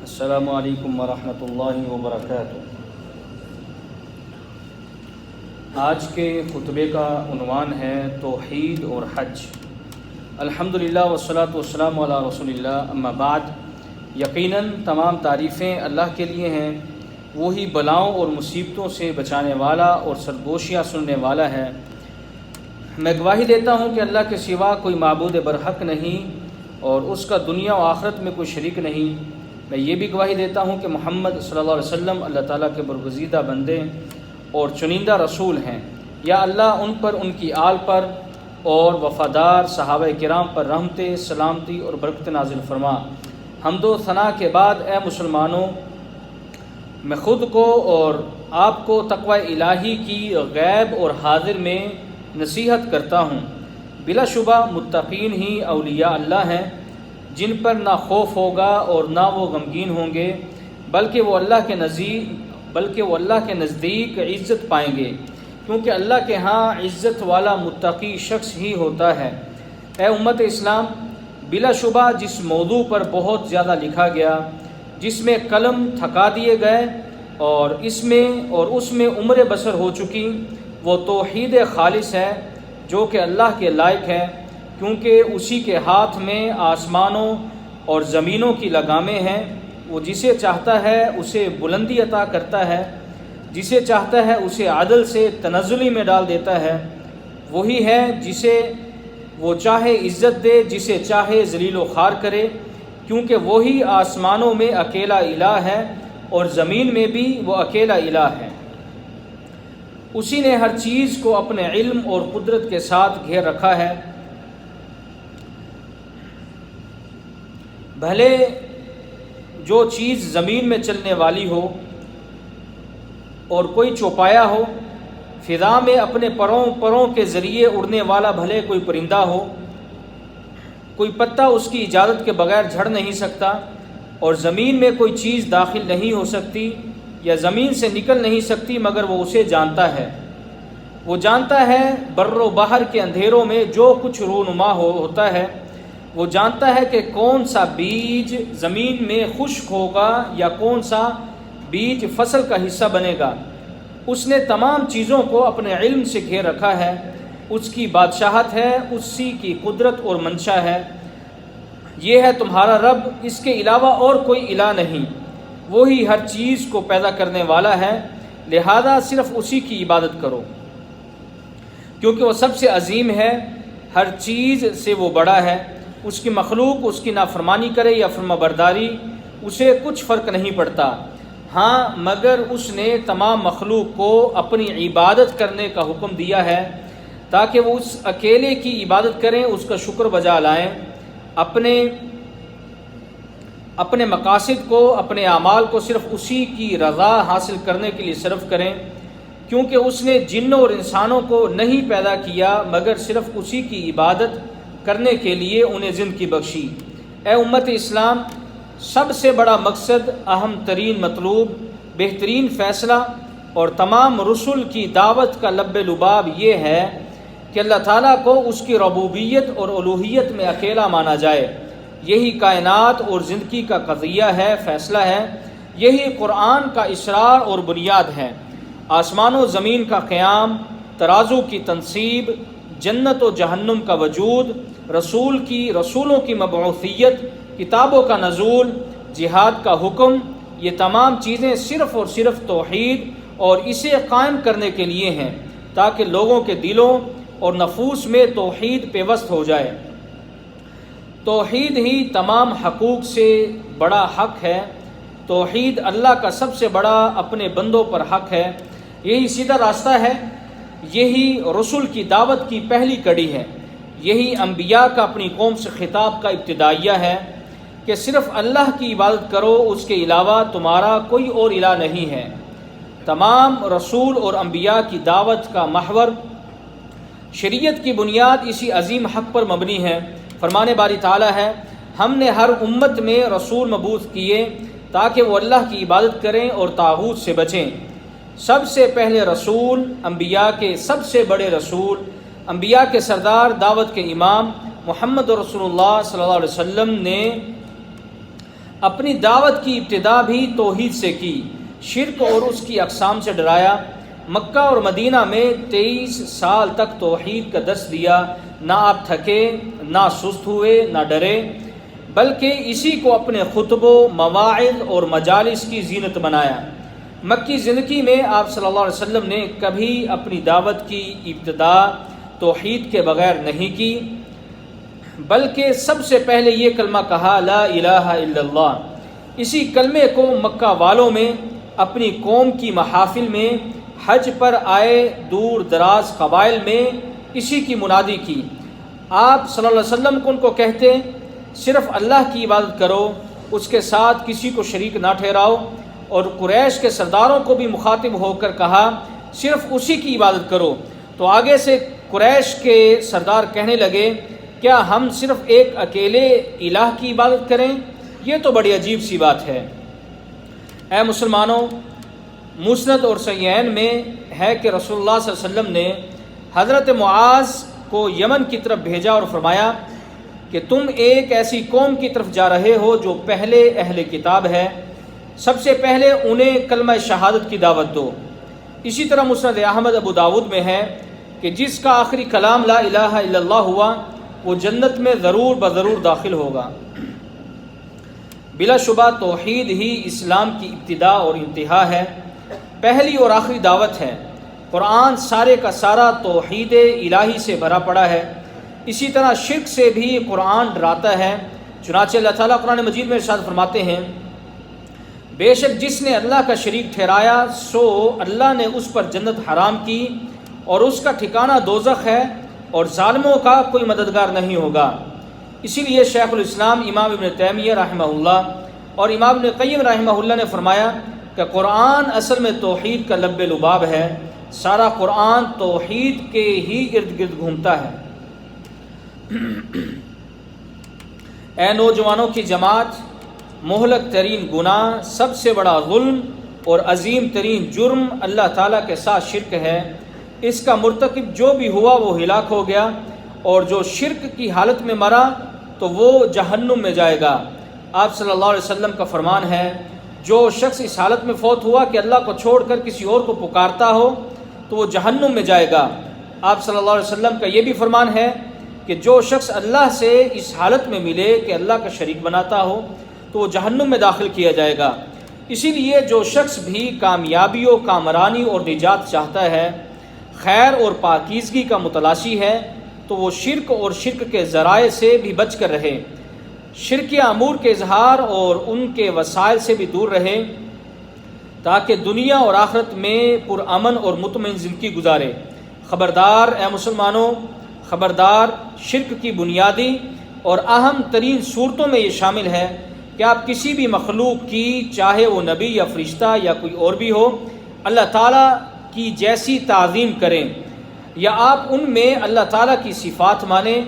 السلام علیکم ورحمۃ اللہ وبرکاتہ۔ آج کے خطبے کا عنوان ہے توحید اور حج۔ الحمدللہ والصلاۃ والسلام علی رسول اللہ، اما بعد۔ یقیناً تمام تعریفیں اللہ کے لیے ہیں، وہی بلاؤں اور مصیبتوں سے بچانے والا اور سرگوشیاں سننے والا ہے۔ میں گواہی دیتا ہوں کہ اللہ کے سوا کوئی معبود برحق نہیں اور اس کا دنیا و آخرت میں کوئی شریک نہیں۔ میں یہ بھی گواہی دیتا ہوں کہ محمد صلی اللہ علیہ وسلم اللہ تعالیٰ کے برگزیدہ بندے اور چنندہ رسول ہیں۔ یا اللہ ان پر، ان کی آل پر اور وفادار صحابہ کرام پر رحمت، سلامتی اور برکت نازل فرما۔ حمد و ثنا کے بعد اے مسلمانوں، میں خود کو اور آپ کو تقوی الہی کی غیب اور حاضر میں نصیحت کرتا ہوں۔ بلا شبہ متقین ہی اولیاء اللہ ہیں، جن پر نہ خوف ہوگا اور نہ وہ غمگین ہوں گے، بلکہ وہ اللہ کے نزدیک عزت پائیں گے، کیونکہ اللہ کے ہاں عزت والا متقی شخص ہی ہوتا ہے۔ اے امت اسلام، بلا شبہ جس موضوع پر بہت زیادہ لکھا گیا، جس میں قلم تھکا دیے گئے اور اس میں عمر بسر ہو چکی، وہ توحید خالص ہے، جو کہ اللہ کے لائق ہے، کیونکہ اسی کے ہاتھ میں آسمانوں اور زمینوں کی لگامیں ہیں۔ وہ جسے چاہتا ہے اسے بلندی عطا کرتا ہے، جسے چاہتا ہے اسے عدل سے تنزلی میں ڈال دیتا ہے۔ وہی ہے جسے وہ چاہے عزت دے، جسے چاہے ذلیل و خوار کرے، کیونکہ وہی آسمانوں میں اکیلا الہ ہے اور زمین میں بھی وہ اکیلا الہ ہے۔ اسی نے ہر چیز کو اپنے علم اور قدرت کے ساتھ گھیر رکھا ہے۔ بھلے جو چیز زمین میں چلنے والی ہو اور کوئی چوپایا ہو، فضا میں اپنے پروں کے ذریعے اڑنے والا بھلے کوئی پرندہ ہو، کوئی پتا اس کی اجازت کے بغیر جھڑ نہیں سکتا، اور زمین میں کوئی چیز داخل نہیں ہو سکتی یا زمین سے نکل نہیں سکتی مگر وہ اسے جانتا ہے۔ وہ جانتا ہے بر و بحر کے اندھیروں میں جو کچھ رونما ہوتا ہے۔ وہ جانتا ہے کہ کون سا بیج زمین میں خشک ہوگا یا کون سا بیج فصل کا حصہ بنے گا۔ اس نے تمام چیزوں کو اپنے علم سے گھیر رکھا ہے۔ اس کی بادشاہت ہے، اسی کی قدرت اور منشا ہے۔ یہ ہے تمہارا رب، اس کے علاوہ اور کوئی الہ نہیں۔ وہی ہر چیز کو پیدا کرنے والا ہے، لہذا صرف اسی کی عبادت کرو، کیونکہ وہ سب سے عظیم ہے، ہر چیز سے وہ بڑا ہے۔ اس کی مخلوق اس کی نافرمانی کرے یا فرما برداری، اسے کچھ فرق نہیں پڑتا۔ ہاں، مگر اس نے تمام مخلوق کو اپنی عبادت کرنے کا حکم دیا ہے، تاکہ وہ اس اکیلے کی عبادت کریں، اس کا شکر بجا لائیں، اپنے مقاصد کو، اپنے اعمال کو صرف اسی کی رضا حاصل کرنے کے لیے صرف کریں، کیونکہ اس نے جنوں اور انسانوں کو نہیں پیدا کیا مگر صرف اسی کی عبادت کرنے کے لیے انہیں زندگی بخشی۔ اے امت اسلام، سب سے بڑا مقصد، اہم ترین مطلوب، بہترین فیصلہ اور تمام رسل کی دعوت کا لب لباب یہ ہے کہ اللہ تعالیٰ کو اس کی ربوبیت اور الوہیت میں اکیلا مانا جائے۔ یہی کائنات اور زندگی کا قضیہ ہے، فیصلہ ہے۔ یہی قرآن کا اسرار اور بنیاد ہے۔ آسمان و زمین کا قیام، ترازو کی تنصیب، جنت و جہنم کا وجود، رسولوں کی مبعوثیت، کتابوں کا نزول، جہاد کا حکم، یہ تمام چیزیں صرف اور صرف توحید اور اسے قائم کرنے کے لیے ہیں، تاکہ لوگوں کے دلوں اور نفوس میں توحید پیوست ہو جائے۔ توحید ہی تمام حقوق سے بڑا حق ہے۔ توحید اللہ کا سب سے بڑا اپنے بندوں پر حق ہے۔ یہی سیدھا راستہ ہے، یہی رسول کی دعوت کی پہلی کڑی ہے، یہی انبیاء کا اپنی قوم سے خطاب کا ابتدائیہ ہے کہ صرف اللہ کی عبادت کرو، اس کے علاوہ تمہارا کوئی اور الہ نہیں ہے۔ تمام رسول اور انبیاء کی دعوت کا محور، شریعت کی بنیاد اسی عظیم حق پر مبنی ہے۔ فرمان باری تعالیٰ ہے، ہم نے ہر امت میں رسول مبعوث کیے تاکہ وہ اللہ کی عبادت کریں اور طاغوت سے بچیں۔ سب سے پہلے رسول، انبیاء کے سب سے بڑے رسول، انبیاء کے سردار، دعوت کے امام محمد رسول اللہ صلی اللہ علیہ وسلم نے اپنی دعوت کی ابتدا بھی توحید سے کی، شرک اور اس کی اقسام سے ڈرایا۔ مکہ اور مدینہ میں 23 سال تک توحید کا درس دیا، نہ آپ تھکے، نہ سست ہوئے، نہ ڈرے، بلکہ اسی کو اپنے خطبوں، مواعظ اور مجالس کی زینت بنایا۔ مکی زندگی میں آپ صلی اللہ علیہ وسلم نے کبھی اپنی دعوت کی ابتدا توحید کے بغیر نہیں کی، بلکہ سب سے پہلے یہ کلمہ کہا، لا الہ الا اللہ۔ اسی کلمے کو مکہ والوں میں، اپنی قوم کی محافل میں، حج پر آئے دور دراز قبائل میں اسی کی منادی کی۔ آپ صلی اللہ علیہ وسلم ان کو کہتے، صرف اللہ کی عبادت کرو، اس کے ساتھ کسی کو شریک نہ ٹھہراؤ، اور قریش کے سرداروں کو بھی مخاطب ہو کر کہا، صرف اسی کی عبادت کرو۔ تو آگے سے قریش کے سردار کہنے لگے، کیا ہم صرف ایک اکیلے الہ کی عبادت کریں؟ یہ تو بڑی عجیب سی بات ہے۔ اے مسلمانوں، مسند اور صحیحین میں ہے کہ رسول اللہ صلی اللہ علیہ وسلم نے حضرت معاذ کو یمن کی طرف بھیجا اور فرمایا کہ تم ایک ایسی قوم کی طرف جا رہے ہو جو پہلے اہل کتاب ہے، سب سے پہلے انہیں کلمہ شہادت کی دعوت دو۔ اسی طرح مسند احمد ابو داود میں ہے کہ جس کا آخری کلام لا الہ الا اللہ ہوا وہ جنت میں ضرور بضرور داخل ہوگا۔ بلا شبہ توحید ہی اسلام کی ابتدا اور انتہا ہے، پہلی اور آخری دعوت ہے۔ قرآن سارے کا سارا توحید الہی سے بھرا پڑا ہے۔ اسی طرح شرک سے بھی قرآن ڈراتا ہے، چنانچہ اللہ تعالیٰ قرآن مجید میں ارشاد فرماتے ہیں، بے شک جس نے اللہ کا شریک ٹھہرایا سو اللہ نے اس پر جنت حرام کی اور اس کا ٹھکانہ دوزخ ہے اور ظالموں کا کوئی مددگار نہیں ہوگا۔ اسی لیے شیخ الاسلام امام ابن تیمیہ رحمہ اللہ اور امام ابن قیم رحمہ اللہ نے فرمایا کہ قرآن اصل میں توحید کا لب لباب ہے، سارا قرآن توحید کے ہی ارد گرد گھومتا ہے۔ اے نوجوانوں کی جماعت، مہلک ترین گناہ، سب سے بڑا ظلم اور عظیم ترین جرم اللہ تعالیٰ کے ساتھ شرک ہے۔ اس کا مرتکب جو بھی ہوا وہ ہلاک ہو گیا، اور جو شرک کی حالت میں مرا تو وہ جہنم میں جائے گا۔ آپ صلی اللہ علیہ وسلم کا فرمان ہے، جو شخص اس حالت میں فوت ہوا کہ اللہ کو چھوڑ کر کسی اور کو پکارتا ہو تو وہ جہنم میں جائے گا۔ آپ صلی اللہ علیہ وسلم کا یہ بھی فرمان ہے کہ جو شخص اللہ سے اس حالت میں ملے کہ اللہ کا شریک بناتا ہو تو وہ جہنم میں داخل کیا جائے گا۔ اسی لیے جو شخص بھی کامیابی و کامرانی اور نجات چاہتا ہے، خیر اور پاکیزگی کا متلاشی ہے، تو وہ شرک اور شرک کے ذرائع سے بھی بچ کر رہے، شرکیہ امور کے اظہار اور ان کے وسائل سے بھی دور رہے، تاکہ دنیا اور آخرت میں پرامن اور مطمئن زندگی گزارے۔ خبردار اے مسلمانوں، خبردار، شرک کی بنیادی اور اہم ترین صورتوں میں یہ شامل ہے کہ آپ کسی بھی مخلوق کی، چاہے وہ نبی یا فرشتہ یا کوئی اور بھی ہو، اللہ تعالیٰ کی جیسی تعظیم کریں، یا آپ ان میں اللہ تعالیٰ کی صفات مانیں۔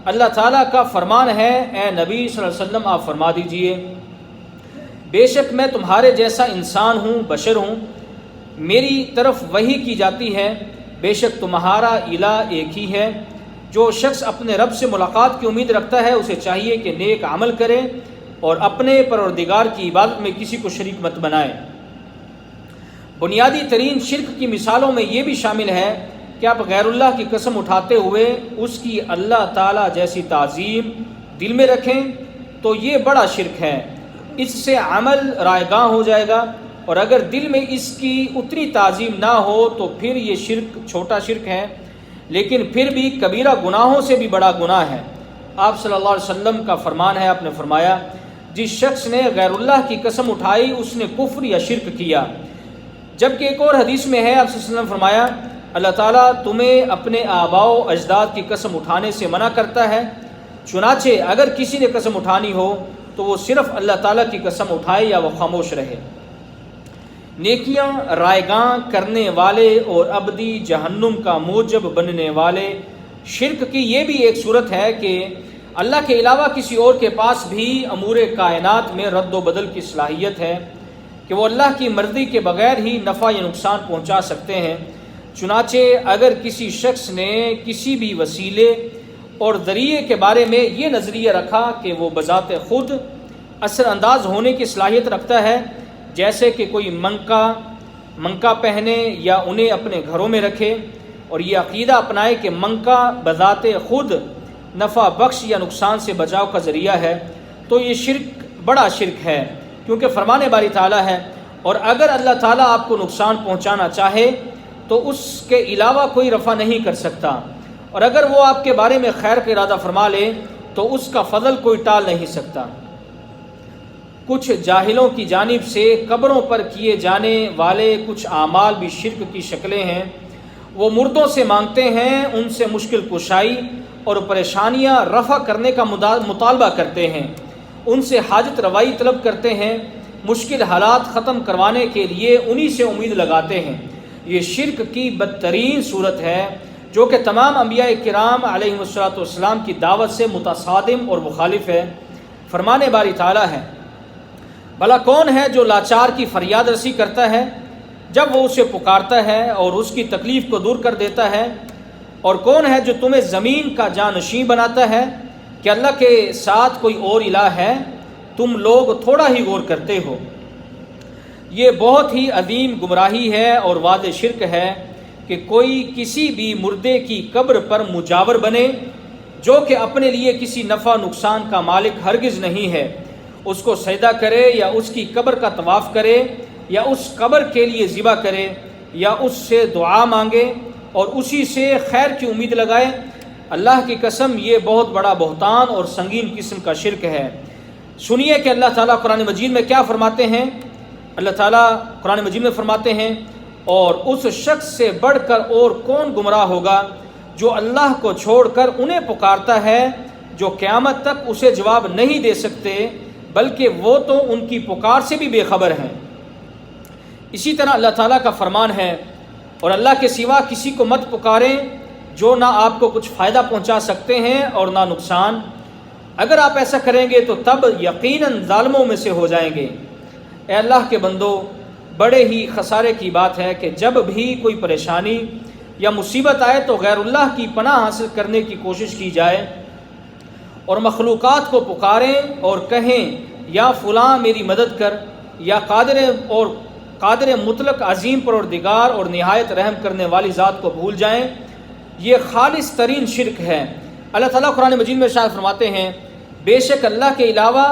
اللہ تعالیٰ کا فرمان ہے، اے نبی صلی اللہ علیہ وسلم آپ فرما دیجئے، بے شک میں تمہارے جیسا انسان ہوں، بشر ہوں، میری طرف وحی کی جاتی ہے، بے شک تمہارا الہ ایک ہی ہے۔ جو شخص اپنے رب سے ملاقات کی امید رکھتا ہے اسے چاہیے کہ نیک عمل کرے اور اپنے پروردگار کی عبادت میں کسی کو شریک مت بنائے۔ بنیادی ترین شرک کی مثالوں میں یہ بھی شامل ہے کہ آپ غیر اللہ کی قسم اٹھاتے ہوئے اس کی اللہ تعالیٰ جیسی تعظیم دل میں رکھیں تو یہ بڑا شرک ہے۔ اس سے عمل رائگاں ہو جائے گا، اور اگر دل میں اس کی اتنی تعظیم نہ ہو تو پھر یہ شرک چھوٹا شرک ہے، لیکن پھر بھی کبیرہ گناہوں سے بھی بڑا گناہ ہے۔ آپ صلی اللہ علیہ وسلم کا فرمان ہے، آپ نے فرمایا، جس شخص نے غیر اللہ کی قسم اٹھائی اس نے کفر یا شرک کیا۔ جبکہ ایک اور حدیث میں ہے، آپ صلی اللہ علیہ وسلم فرمایا، اللہ تعالیٰ تمہیں اپنے آباء و اجداد کی قسم اٹھانے سے منع کرتا ہے، چنانچہ اگر کسی نے قسم اٹھانی ہو تو وہ صرف اللہ تعالیٰ کی قسم اٹھائے یا وہ خاموش رہے۔ نیکیاں رائگاں کرنے والے اور ابدی جہنم کا موجب بننے والے شرک کی یہ بھی ایک صورت ہے کہ اللہ کے علاوہ کسی اور کے پاس بھی امور کائنات میں رد و بدل کی صلاحیت ہے کہ وہ اللہ کی مرضی کے بغیر ہی نفع یا نقصان پہنچا سکتے ہیں۔ چنانچہ اگر کسی شخص نے کسی بھی وسیلے اور ذریعے کے بارے میں یہ نظریہ رکھا کہ وہ بذات خود اثر انداز ہونے کی صلاحیت رکھتا ہے، جیسے کہ کوئی منکا پہنے یا انہیں اپنے گھروں میں رکھے اور یہ عقیدہ اپنائے کہ منکا بذات خود نفع بخش یا نقصان سے بچاؤ کا ذریعہ ہے، تو یہ شرک بڑا شرک ہے، کیونکہ فرمان باری تعالیٰ ہے اور اگر اللہ تعالیٰ آپ کو نقصان پہنچانا چاہے تو اس کے علاوہ کوئی رفع نہیں کر سکتا، اور اگر وہ آپ کے بارے میں خیر کا ارادہ فرما لے تو اس کا فضل کوئی ٹال نہیں سکتا۔ کچھ جاہلوں کی جانب سے قبروں پر کیے جانے والے کچھ اعمال بھی شرک کی شکلیں ہیں۔ وہ مردوں سے مانگتے ہیں، ان سے مشکل کشائی اور پریشانیاں رفع کرنے کا مطالبہ کرتے ہیں، ان سے حاجت روائی طلب کرتے ہیں، مشکل حالات ختم کروانے کے لیے انہی سے امید لگاتے ہیں۔ یہ شرک کی بدترین صورت ہے جو کہ تمام انبیاء کرام علیہم السلام کی دعوت سے متصادم اور مخالف ہے۔ فرمان باری تعالیٰ ہے، بھلا کون ہے جو لاچار کی فریاد رسی کرتا ہے جب وہ اسے پکارتا ہے اور اس کی تکلیف کو دور کر دیتا ہے؟ اور کون ہے جو تمہیں زمین کا جانشین بناتا ہے؟ کہ اللہ کے ساتھ کوئی اور الہ ہے؟ تم لوگ تھوڑا ہی غور کرتے ہو۔ یہ بہت ہی عظیم گمراہی ہے اور واضح شرک ہے کہ کوئی کسی بھی مردے کی قبر پر مجاور بنے جو کہ اپنے لیے کسی نفع نقصان کا مالک ہرگز نہیں ہے، اس کو سجدہ کرے یا اس کی قبر کا طواف کرے یا اس قبر کے لیے ذبح کرے یا اس سے دعا مانگے اور اسی سے خیر کی امید لگائے۔ اللہ کی قسم یہ بہت بڑا بہتان اور سنگین قسم کا شرک ہے۔ سنیے کہ اللہ تعالیٰ قرآن مجید میں کیا فرماتے ہیں۔ اللہ تعالیٰ قرآن مجید میں فرماتے ہیں، اور اس شخص سے بڑھ کر اور کون گمراہ ہوگا جو اللہ کو چھوڑ کر انہیں پکارتا ہے جو قیامت تک اسے جواب نہیں دے سکتے، بلکہ وہ تو ان کی پکار سے بھی بے خبر ہیں۔ اسی طرح اللہ تعالیٰ کا فرمان ہے، اور اللہ کے سوا کسی کو مت پکاریں جو نہ آپ کو کچھ فائدہ پہنچا سکتے ہیں اور نہ نقصان، اگر آپ ایسا کریں گے تو تب یقیناً ظالموں میں سے ہو جائیں گے۔ اے اللہ کے بندو، بڑے ہی خسارے کی بات ہے کہ جب بھی کوئی پریشانی یا مصیبت آئے تو غیر اللہ کی پناہ حاصل کرنے کی کوشش کی جائے اور مخلوقات کو پکاریں اور کہیں یا فلاں میری مدد کر، یا قادر مطلق عظیم پروردگار اور نہایت رحم کرنے والی ذات کو بھول جائیں۔ یہ خالص ترین شرک ہے۔ اللہ تعالیٰ قرآن مجید میں ارشاد فرماتے ہیں، بے شک اللہ کے علاوہ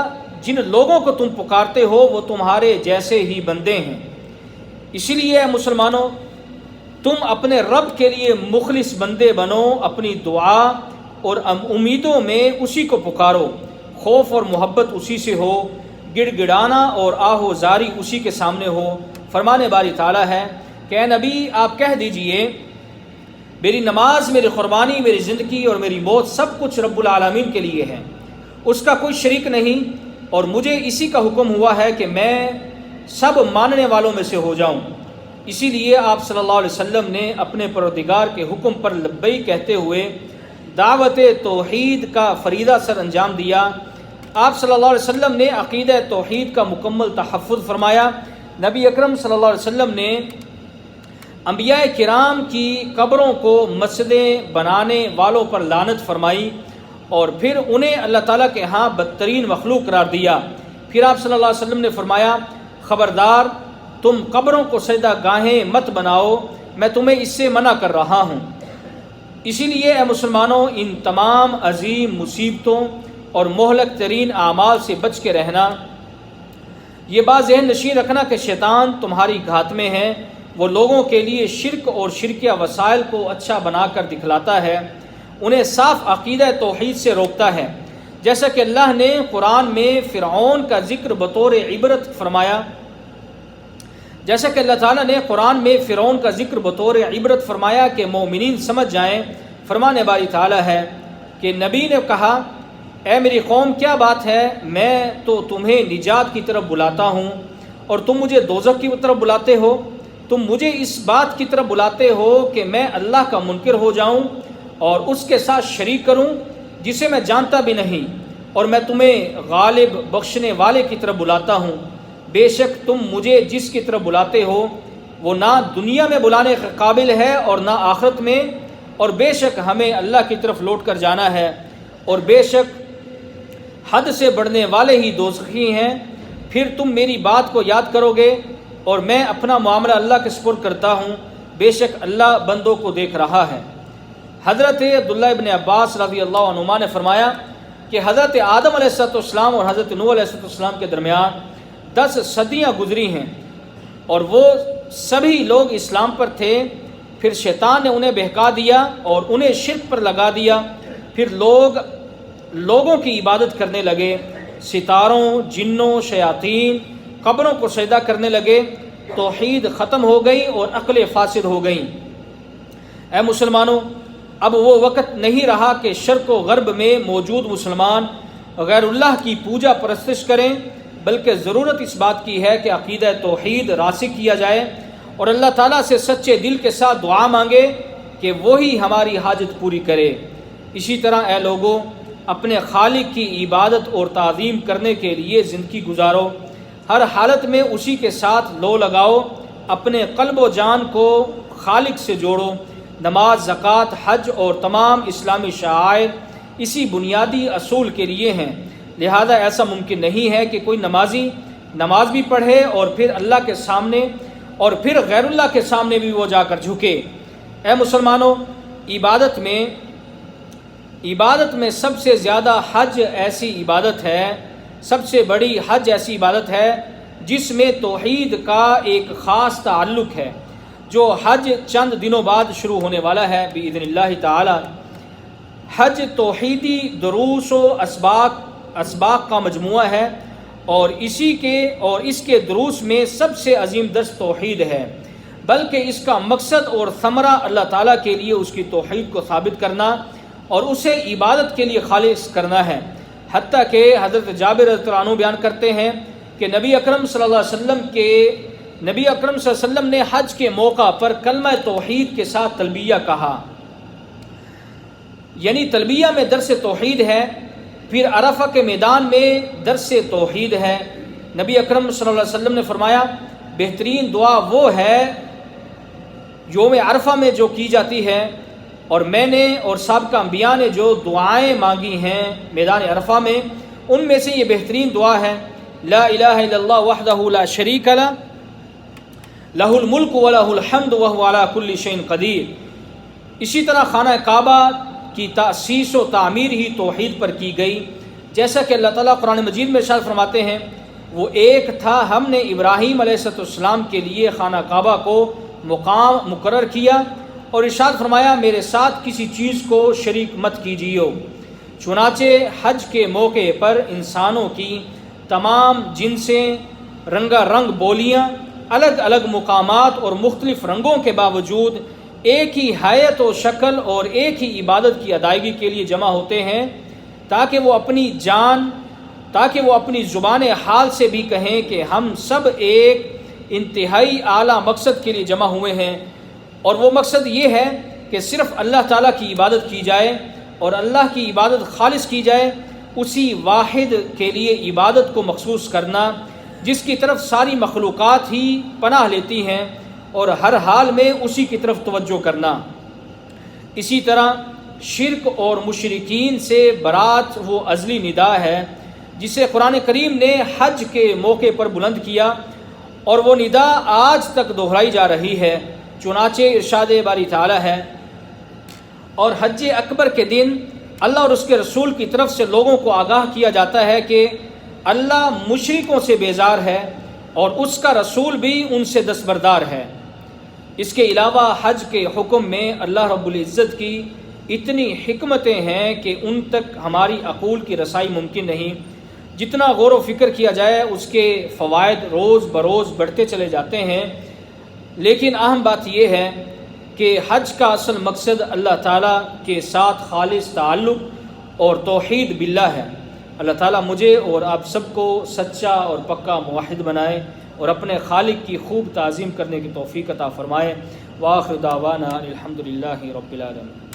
جن لوگوں کو تم پکارتے ہو وہ تمہارے جیسے ہی بندے ہیں۔ اسی لیے اے مسلمانوں، تم اپنے رب کے لیے مخلص بندے بنو، اپنی دعا اور امیدوں میں اسی کو پکارو، خوف اور محبت اسی سے ہو، گڑ گڑانا اور آہ و زاری اسی کے سامنے ہو۔ فرمان باری تعالیٰ ہے کہ اے نبی آپ کہہ دیجئے، میری نماز، میری قربانی، میری زندگی اور میری موت سب کچھ رب العالمین کے لیے ہے، اس کا کوئی شریک نہیں، اور مجھے اسی کا حکم ہوا ہے کہ میں سب ماننے والوں میں سے ہو جاؤں۔ اسی لیے آپ صلی اللہ علیہ وسلم نے اپنے پروردگار کے حکم پر لبیک کہتے ہوئے دعوت توحید کا فریضہ سر انجام دیا۔ آپ صلی اللہ علیہ وسلم نے عقیدہ توحید کا مکمل تحفظ فرمایا۔ نبی اکرم صلی اللہ علیہ وسلم نے انبیاء کرام کی قبروں کو مسجدیں بنانے والوں پر لعنت فرمائی اور پھر انہیں اللہ تعالیٰ کے ہاں بدترین مخلوق قرار دیا۔ پھر آپ صلی اللہ علیہ وسلم نے فرمایا، خبردار تم قبروں کو سجدہ گاہیں مت بناؤ، میں تمہیں اس سے منع کر رہا ہوں۔ اسی لیے اے مسلمانوں، ان تمام عظیم مصیبتوں اور مہلک ترین اعمال سے بچ کے رہنا۔ یہ بات ذہن نشین رکھنا کہ شیطان تمہاری گھات میں ہے، وہ لوگوں کے لیے شرک اور شرکیہ وسائل کو اچھا بنا کر دکھلاتا ہے، انہیں صاف عقیدہ توحید سے روکتا ہے، جیسا کہ اللہ نے قرآن میں فرعون کا ذکر بطور عبرت فرمایا۔ جیسا کہ اللہ تعالیٰ نے قرآن میں فرعون کا ذکر بطور عبرت فرمایا کہ مومنین سمجھ جائیں۔ فرمان باری تعالیٰ ہے کہ نبی نے کہا، اے میری قوم کیا بات ہے، میں تو تمہیں نجات کی طرف بلاتا ہوں اور تم مجھے دوزخ کی طرف بلاتے ہو۔ تم مجھے اس بات کی طرف بلاتے ہو کہ میں اللہ کا منکر ہو جاؤں اور اس کے ساتھ شریک کروں جسے میں جانتا بھی نہیں، اور میں تمہیں غالب بخشنے والے کی طرف بلاتا ہوں۔ بے شک تم مجھے جس کی طرف بلاتے ہو وہ نہ دنیا میں بلانے کے قابل ہے اور نہ آخرت میں، اور بے شک ہمیں اللہ کی طرف لوٹ کر جانا ہے، اور بے شک حد سے بڑھنے والے ہی دوزخی ہیں۔ پھر تم میری بات کو یاد کرو گے اور میں اپنا معاملہ اللہ کے سپرد کرتا ہوں، بے شک اللہ بندوں کو دیکھ رہا ہے۔ حضرت عبداللہ ابن عباس رضی اللہ عنہما نے فرمایا کہ حضرت آدم علیہ السلام اور حضرت نوح علیہ السلام کے درمیان 10 صدیاں گزری ہیں اور وہ سبھی لوگ اسلام پر تھے، پھر شیطان نے انہیں بہکا دیا اور انہیں شرک پر لگا دیا، پھر لوگوں کی عبادت کرنے لگے، ستاروں، جنوں، شیاطین، قبروں کو سجدہ کرنے لگے، توحید ختم ہو گئی اور عقلیں فاسد ہو گئیں۔ اے مسلمانوں، اب وہ وقت نہیں رہا کہ شرق و غرب میں موجود مسلمان غیر اللہ کی پوجا پرستش کریں، بلکہ ضرورت اس بات کی ہے کہ عقیدہ توحید راسخ کیا جائے اور اللہ تعالیٰ سے سچے دل کے ساتھ دعا مانگے کہ وہی ہماری حاجت پوری کرے۔ اسی طرح اے لوگوں، اپنے خالق کی عبادت اور تعظیم کرنے کے لیے زندگی گزارو، ہر حالت میں اسی کے ساتھ لو لگاؤ، اپنے قلب و جان کو خالق سے جوڑو۔ نماز، زکوٰۃ، حج اور تمام اسلامی شعائر اسی بنیادی اصول کے لیے ہیں، لہذا ایسا ممکن نہیں ہے کہ کوئی نمازی نماز بھی پڑھے اور پھر اللہ کے سامنے اور پھر غیر اللہ کے سامنے بھی وہ جا کر جھکے۔ اے مسلمانوں، عبادت میں سب سے زیادہ حج ایسی عبادت ہے، سب سے بڑی حج ایسی عبادت ہے جس میں توحید کا ایک خاص تعلق ہے، جو حج چند دنوں بعد شروع ہونے والا ہے باذن اللہ تعالی۔ حج توحیدی دروس و اسباق کا مجموعہ ہے اور اس کے دروس میں سب سے عظیم درس توحید ہے، بلکہ اس کا مقصد اور ثمرہ اللہ تعالیٰ کے لیے اس کی توحید کو ثابت کرنا اور اسے عبادت کے لیے خالص کرنا ہے۔ حتیٰ کہ حضرت جابر رضی اللہ عنہ بیان کرتے ہیں کہ نبی اکرم صلی اللہ علیہ وسلم نے حج کے موقع پر کلمہ توحید کے ساتھ تلبیہ کہا، یعنی تلبیہ میں درس توحید ہے۔ پھر عرفہ کے میدان میں درس توحید ہے۔ نبی اکرم صلی اللہ علیہ وسلم نے فرمایا، بہترین دعا وہ ہے یوم عرفہ میں جو کی جاتی ہے، اور میں نے اور سابقہ انبیاء نے جو دعائیں مانگی ہیں میدان عرفہ میں، ان میں سے یہ بہترین دعا ہے، لا الہ الا اللہ وحدہ لا شریک لہ، لہ الملک ولہ الحمد وہو علی کل شیء قدیر۔ اسی طرح خانہ کعبہ کی تأسیس و تعمیر ہی توحید پر کی گئی، جیسا کہ اللہ تعالیٰ قرآن مجید میں ارشاد فرماتے ہیں، وہ ایک تھا، ہم نے ابراہیم علیہ السلام کے لیے خانہ کعبہ کو مقام مقرر کیا اور ارشاد فرمایا، میرے ساتھ کسی چیز کو شریک مت کیجیے۔ چنانچہ حج کے موقع پر انسانوں کی تمام جنسیں، رنگا رنگ بولیاں، الگ الگ مقامات اور مختلف رنگوں کے باوجود ایک ہی حیت و شکل اور ایک ہی عبادت کی ادائیگی کے لیے جمع ہوتے ہیں، تاکہ وہ اپنی زبان حال سے بھی کہیں کہ ہم سب ایک انتہائی اعلیٰ مقصد کے لیے جمع ہوئے ہیں، اور وہ مقصد یہ ہے کہ صرف اللہ تعالیٰ کی عبادت کی جائے اور اللہ کی عبادت خالص کی جائے، اسی واحد کے لیے عبادت کو مخصوص کرنا جس کی طرف ساری مخلوقات ہی پناہ لیتی ہیں، اور ہر حال میں اسی کی طرف توجہ کرنا۔ اسی طرح شرک اور مشرکین سے برات وہ ازلی ندا ہے جسے قرآن کریم نے حج کے موقع پر بلند کیا، اور وہ ندا آج تک دہرائی جا رہی ہے۔ چنانچہ ارشاد باری تعالی ہے، اور حج اکبر کے دن اللہ اور اس کے رسول کی طرف سے لوگوں کو آگاہ کیا جاتا ہے کہ اللہ مشرکوں سے بیزار ہے اور اس کا رسول بھی ان سے دستبردار ہے۔ اس کے علاوہ حج کے حکم میں اللہ رب العزت کی اتنی حکمتیں ہیں کہ ان تک ہماری عقول کی رسائی ممکن نہیں۔ جتنا غور و فکر کیا جائے اس کے فوائد روز بروز بڑھتے چلے جاتے ہیں، لیکن اہم بات یہ ہے کہ حج کا اصل مقصد اللہ تعالیٰ کے ساتھ خالص تعلق اور توحید باللہ ہے۔ اللہ تعالیٰ مجھے اور آپ سب کو سچا اور پکا موحد بنائے اور اپنے خالق کی خوب تعظیم کرنے کی توفیق عطا فرمائے۔ وآخر دعوانا الحمدللہ رب العالمین۔